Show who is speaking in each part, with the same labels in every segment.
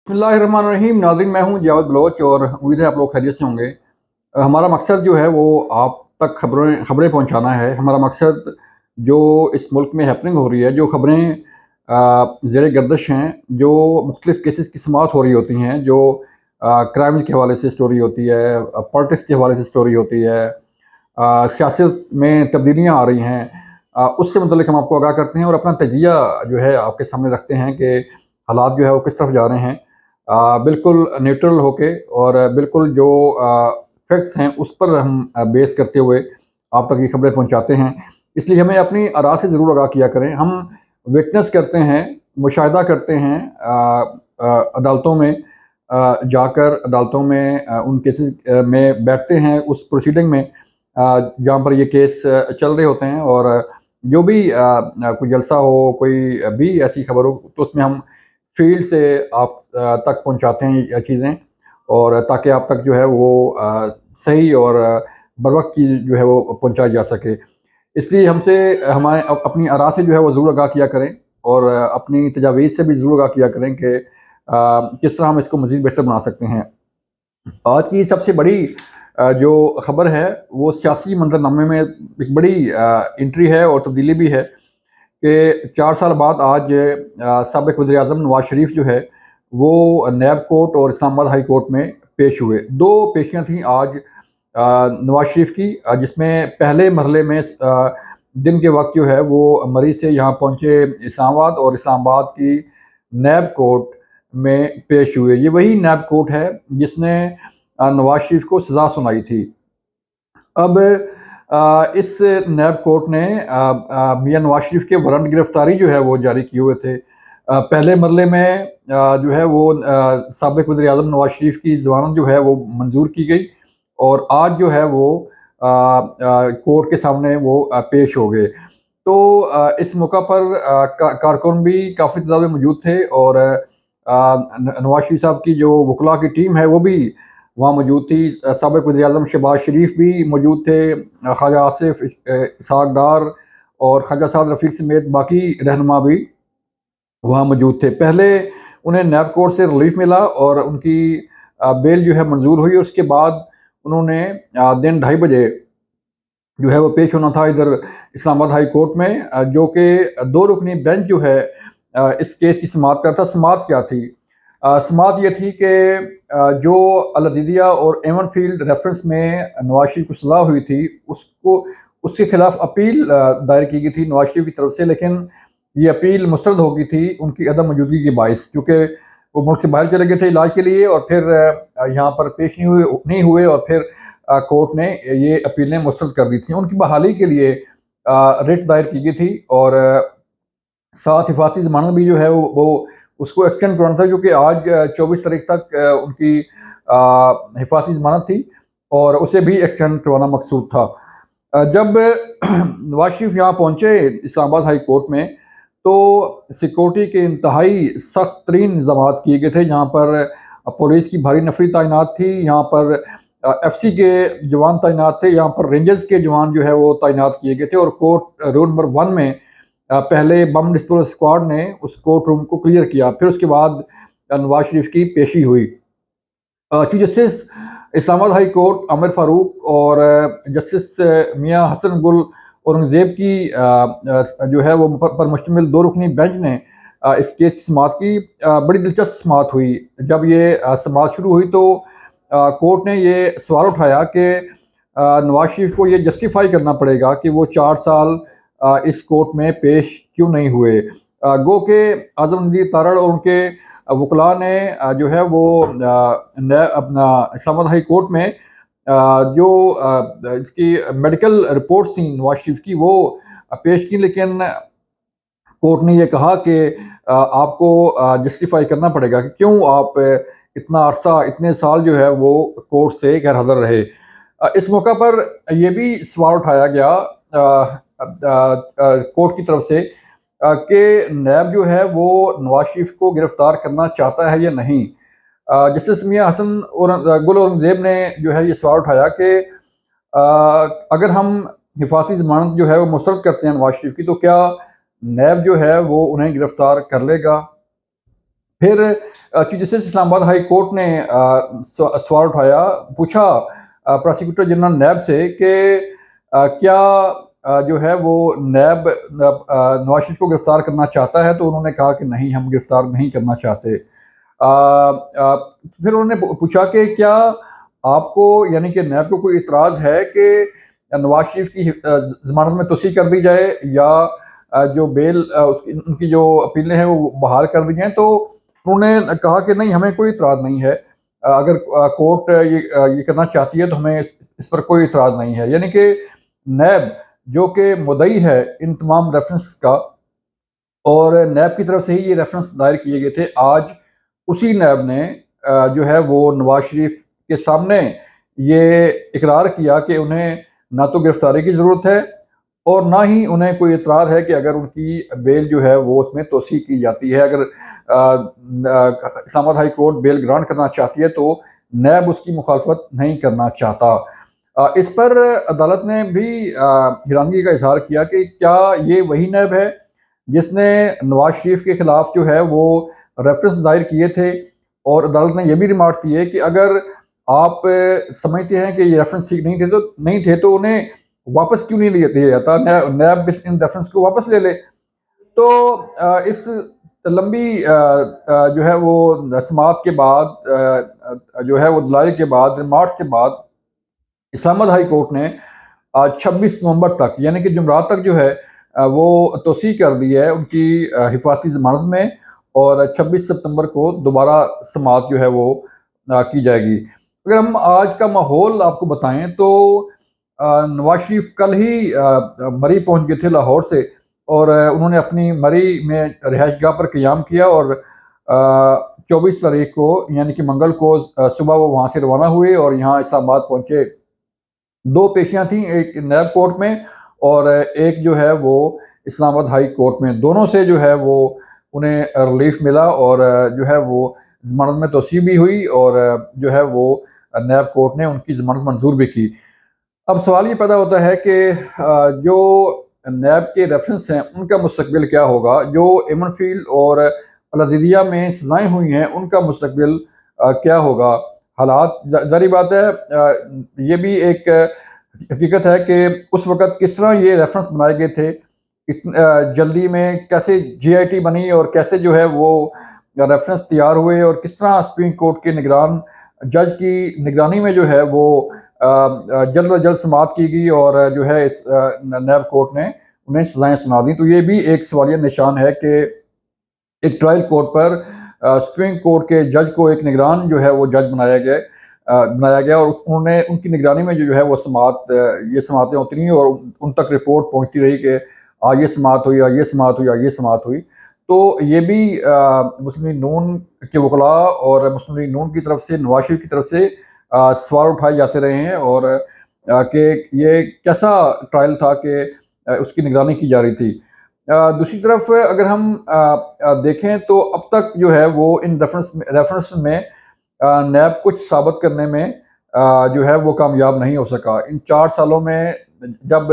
Speaker 1: बिस्मिल्लाहिर्रहमानिर्रहीम। नाज़रीन, मैं हूँ जावेद बलोच और उम्मीद है आप लोग खैरियत से होंगे। हमारा मकसद जो है वो आप तक खबरें खबरें पहुँचाना है। हमारा मकसद जो इस मुल्क में हैपनिंग हो रही है, जो खबरें ज़ेरे गर्दिश हैं, जो मुख्तलिफ़ केसेस की समाअत हो रही होती हैं, जो क्राइम्स के हवाले से स्टोरी होती है, पॉलिटिक्स के हवाले से स्टोरी होती है, सियासत में तब्दीलियाँ आ रही हैं, उससे मुतल्लिक हम आपको आगाह करते हैं और अपना तजिया जो है आपके सामने रखते हैं कि हालात जो है वो किस तरफ जा रहे हैं। बिल्कुल न्यूट्रल होके और बिल्कुल जो फैक्ट्स हैं उस पर हम बेस करते हुए आप तक ये खबरें पहुंचाते हैं। इसलिए हमें अपनी आरा से ज़रूर आगाह किया करें। हम विटनेस करते हैं, मुशाहिदा करते हैं, अदालतों में जाकर अदालतों में उन केसेस में बैठते हैं, उस प्रोसीडिंग में जहाँ पर ये केस चल रहे होते हैं, और जो भी कोई जलसा हो, कोई भी ऐसी खबर हो, तो उसमें हम फील्ड से आप तक पहुँचाते हैं ये चीज़ें, और ताकि आप तक जो है वो सही और बरवक़्त चीज़ जो है वो पहुँचाई जा सके। इसलिए हमसे हमारे अपनी आरा से जो है वो ज़रूर आगाह किया करें, और अपनी तजावीज़ से भी ज़रूर आगाह किया करें कि किस तरह हम इसको मज़ीद बेहतर बना सकते हैं। आज की सबसे बड़ी जो खबर है वो सियासी मंजरनामे में एक बड़ी एंट्री है और तब्दीली भी है कि 4 साल बाद आज साबिक़ वज़ीर-ए-आज़म नवाज़ शरीफ जो है वो नैब कोर्ट और इस्लामाबाद हाई कोर्ट में पेश हुए। 2 पेशियाँ थीं आज नवाज़ शरीफ की, जिसमें पहले मरहले में दिन के वक़्त जो है वो मरी से यहाँ पहुँचे इस्लामाबाद, और इस्लामाबाद की नैब कोर्ट में पेश हुए। ये वही नैब कोर्ट है जिसने नवाज़ शरीफ को सज़ा सुनाई थी। अब इस नैब कोर्ट ने मियां नवाज शरीफ के वारंट गिरफ्तारी जो है वो जारी किए हुए थे। पहले मरले में जो है वो साबिक़ वज़ीर-ए-आज़म नवाज शरीफ की ज़मानत जो है वो मंजूर की गई, और आज जो है वो कोर्ट के सामने वो पेश हो गए। तो इस मौका पर कारकुन भी काफ़ी तादाद में मौजूद थे, और नवाज शरीफ साहब की जो वकला की टीम है वो भी वहाँ मौजूद थी। साबिक़ वज़ीर-ए-आज़म शहबाज शरीफ भी मौजूद थे, ख्वाजा आसिफ, इसहाक डार और ख्वाजा साद रफ़ीक समेत बाकी रहनुमा भी वहाँ मौजूद थे। पहले उन्हें नैब कोर्ट से रिलीफ़ मिला और उनकी बेल जो है मंज़ूर हुई, और उसके बाद उन्होंने दिन ढाई बजे जो है वो पेश होना था इधर इस्लामाबाद हाई कोर्ट में, जो कि 2 रुकनी बेंच जो है इस केस की समाअत करता। समाअत क्या थी? समाअत ये थी कि जो अल-अदीदिया और एवन फील्ड रेफरेंस में नवाज शरीफ को सज़ा हुई थी, उसको उसके खिलाफ अपील दायर की गई थी नवाज शरीफ की तरफ से, लेकिन ये अपील मुस्तरद हो गई थी उनकी अदम मौजूदगी के बाइस, क्योंकि वो मुल्क से बाहर चले गए थे इलाज के लिए, और फिर यहाँ पर पेश नहीं हुए, और फिर कोर्ट ने ये अपीलें मुस्तरद कर दी थी। उनकी बहाली के लिए रिट दायर की गई थी, और साथ हिफाजती ज़मानत भी जो है वो उसको एक्सटेंड करवाना था, क्योंकि आज 24 तारीख तक उनकी हिफाजती ज़मानत थी, और उसे भी एक्सटेंड करवाना मकसूद था। जब नवाज शरीफ यहाँ पहुँचे इस्लामाबाद हाई कोर्ट में, तो सिक्योरिटी के इंतहाई सख्त तरीन इंतज़ामात किए गए थे। यहाँ पर पुलिस की भारी नफरी तैनात थी, यहाँ पर एफसी के जवान तैनात थे, यहाँ पर रेंजर्स के जवान जो है वो तैनात किए गए थे, और कोर्ट रूम नंबर 1 में पहले बम डिस्पोजल स्क्वाड ने उस कोर्ट रूम को क्लियर किया। फिर उसके बाद नवाज शरीफ की पेशी हुई। Chief justice Islamabad high court Aamir Farooq और जस्टिस मियां हसन गुल औरंगजेब की जो है वो पर मुश्तमिल 2 रुकनी बेंच ने इस केस की समाअत की। बड़ी दिलचस्प समाअत हुई। जब ये समाअत शुरू हुई तो कोर्ट ने ये सवाल उठाया कि नवाज शरीफ को ये जस्टिफाई करना पड़ेगा कि वो 4 साल इस कोर्ट में पेश क्यों नहीं हुए। गो के आज़म नज़ीर तारड़ और उनके वकला ने जो है वो अपना इस्लामाबाद हाई कोर्ट में जो इसकी मेडिकल रिपोर्ट्स थी नवाज शरीफ की वो पेश की, लेकिन कोर्ट ने ये कहा कि आपको जस्टिफाई करना पड़ेगा कि क्यों आप इतना अरसा, इतने साल जो है वो कोर्ट से गैर हाज़िर रहे। इस मौका पर ये भी सवाल उठाया गया कोर्ट की तरफ से कि नैब जो है वो नवाज शरीफ को गिरफ्तार करना चाहता है या नहीं। जस्टिस मियां हसन और गुल औरंगजेब ने जो है ये सवाल उठाया कि अगर हम हिफाजती ज़मानत जो है वो मुस्तरद करते हैं नवाज शरीफ की, तो क्या नैब जो है वो उन्हें गिरफ्तार कर लेगा? फिर chief justice Islamabad high court ने सवाल उठाया, पूछा प्रोसिक्यूटर जनरल नैब से कि क्या जो है वो नैब नवाज शरीफ को गिरफ्तार करना चाहता है, तो उन्होंने कहा कि नहीं, हम गिरफ्तार नहीं करना चाहते। फिर उन्होंने पूछा कि क्या आपको यानी कि नैब को कोई इतराज़ है कि नवाज शरीफ की ज़मानत में तोसी कर दी जाए या जो बेल उसकी उनकी जो अपीलें हैं वो बहाल कर दी जाएँ, तो उन्होंने कहा कि नहीं, हमें कोई इतराज़ नहीं है। अगर कोर्ट ये करना चाहती है तो हमें इस पर कोई इतराज़ नहीं है। यानी कि नैब जो कि मुद्दई है इन तमाम रेफरेंस का, और नैब की तरफ से ही ये रेफरेंस दायर किए गए थे। आज उसी नैब ने जो है वो नवाज शरीफ के सामने ये इकरार किया कि उन्हें ना तो गिरफ्तारी की ज़रूरत है और ना ही उन्हें कोई इतराज़ है कि अगर उनकी बेल जो है वो उसमें तोसी की जाती है। अगर Islamabad high court bell grant करना चाहती है तो नैब उसकी मुखालफत नहीं करना चाहता। इस पर अदालत ने भी हैरानगी का इजहार किया कि क्या ये वही नैब है जिसने नवाज शरीफ के खिलाफ जो है वो रेफरेंस दायर किए थे, और अदालत ने यह भी रिमार्क दिए कि अगर आप समझते हैं कि ये रेफरेंस ठीक नहीं थे तो उन्हें वापस क्यों नहीं लिया जाता, नैब इन रेफरेंस को वापस ले ले। तो इस लंबी जो है वो समाअत के बाद जो है वो दलाइल के बाद, रिमार्क्स के बाद इस्लामाबाद हाई कोर्ट ने 26 नवंबर तक यानी कि जुमरात तक जो है वो तोसी कर दी है उनकी हिफाजती ज़मानत में, और 26 सितंबर को दोबारा समाअत जो है वो की जाएगी। अगर हम आज का माहौल आपको बताएं तो नवाज शरीफ कल ही मरी पहुंच गए थे लाहौर से, और उन्होंने अपनी मरी में रिहाइशगाह पर क़याम किया, और 24 तारीख को यानी कि मंगल को सुबह वो वहाँ से रवाना हुए और यहाँ इस्लामाबाद पहुँचे। 2 पेशियाँ थीं, एक नैब कोर्ट में और एक जो है वो इस्लामाबाद हाई कोर्ट में। दोनों से जो है वो उन्हें रिलीफ मिला, और जो है वो ज़मानत में तोसी भी हुई, और जो है वो नैब कोर्ट ने उनकी ज़मानत मंजूर भी की। अब सवाल ये पैदा होता है कि जो नैब के रेफरेंस हैं उनका मुस्तकबिल क्या होगा? जो एमन फील्ड और अल-अदीदिया में सज़ाएँ हुई हैं उनका मुस्तकबिल क्या होगा? हालात ज़ाहिर बात है, ये भी एक हकीकत है कि उस वक़्त किस तरह ये रेफरेंस बनाए गए थे, जल्दी में कैसे जीआईटी बनी और कैसे जो है वो रेफरेंस तैयार हुए, और किस तरह सुप्रीम कोर्ट के निगरान जज की निगरानी में जो है वो जल्द अज जल्द समाप्त की गई, और जो है इस नैब कोर्ट ने उन्हें सज़ाएँ सुना दी। तो ये भी एक सवालिया निशान है कि एक ट्रायल कोर्ट पर सुप्रीम कोर्ट के जज को एक निगरान जो है वो जज बनाया गया, और उन्होंने उनकी निगरानी में जो है वो ये समातें होती रहीं, और उन तक रिपोर्ट पहुंचती रही कि आज ये समात हुई, आज ये समात हुई, आज ये समात हुई। तो ये भी मुस्लिम लीग नून के वकला और मुस्लिम लीग नून की तरफ से, नवाज शरीफ की तरफ से सवाल उठाए जाते रहे हैं, और कि ये कैसा ट्रायल था कि उसकी निगरानी की जा रही थी। दूसरी तरफ अगर हम देखें तो अब तक जो है वो इन रेफरेंस में नैब कुछ साबित करने में जो है वो कामयाब नहीं हो सका। इन 4 सालों में जब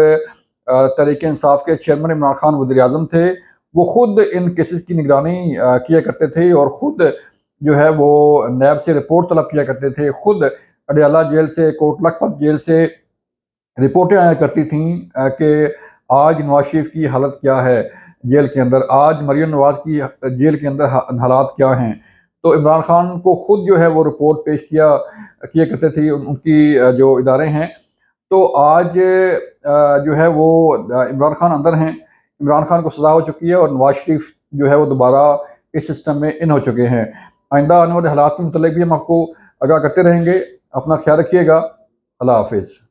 Speaker 1: तहरीक इंसाफ के चेयरमैन इमरान खान वज़ीर-ए-आज़म थे, वो खुद इन केसेस की निगरानी किया करते थे, और खुद जो है वो नैब से रिपोर्ट तलब किया करते थे। खुद अडयाला जेल से, कोट लखपत जेल से रिपोर्टें आया करती थीं कि आज नवाज शरीफ की हालत क्या है जेल के अंदर, आज मरियम नवाज की जेल के अंदर हालात क्या हैं। तो इमरान खान को खुद जो है वो रिपोर्ट पेश किया करते थे उनकी जो इदारे हैं। तो आज जो है वो इमरान खान अंदर हैं, इमरान खान को सज़ा हो चुकी है, और नवाज शरीफ जो है वो दोबारा इस सिस्टम में इन हो चुके हैं। आइंदा आने वाले हालात के मुतल्लिक़ भी हम आपको आगाह करते रहेंगे। अपना ख्याल रखिएगा। अल्लाह हाफ़िज़।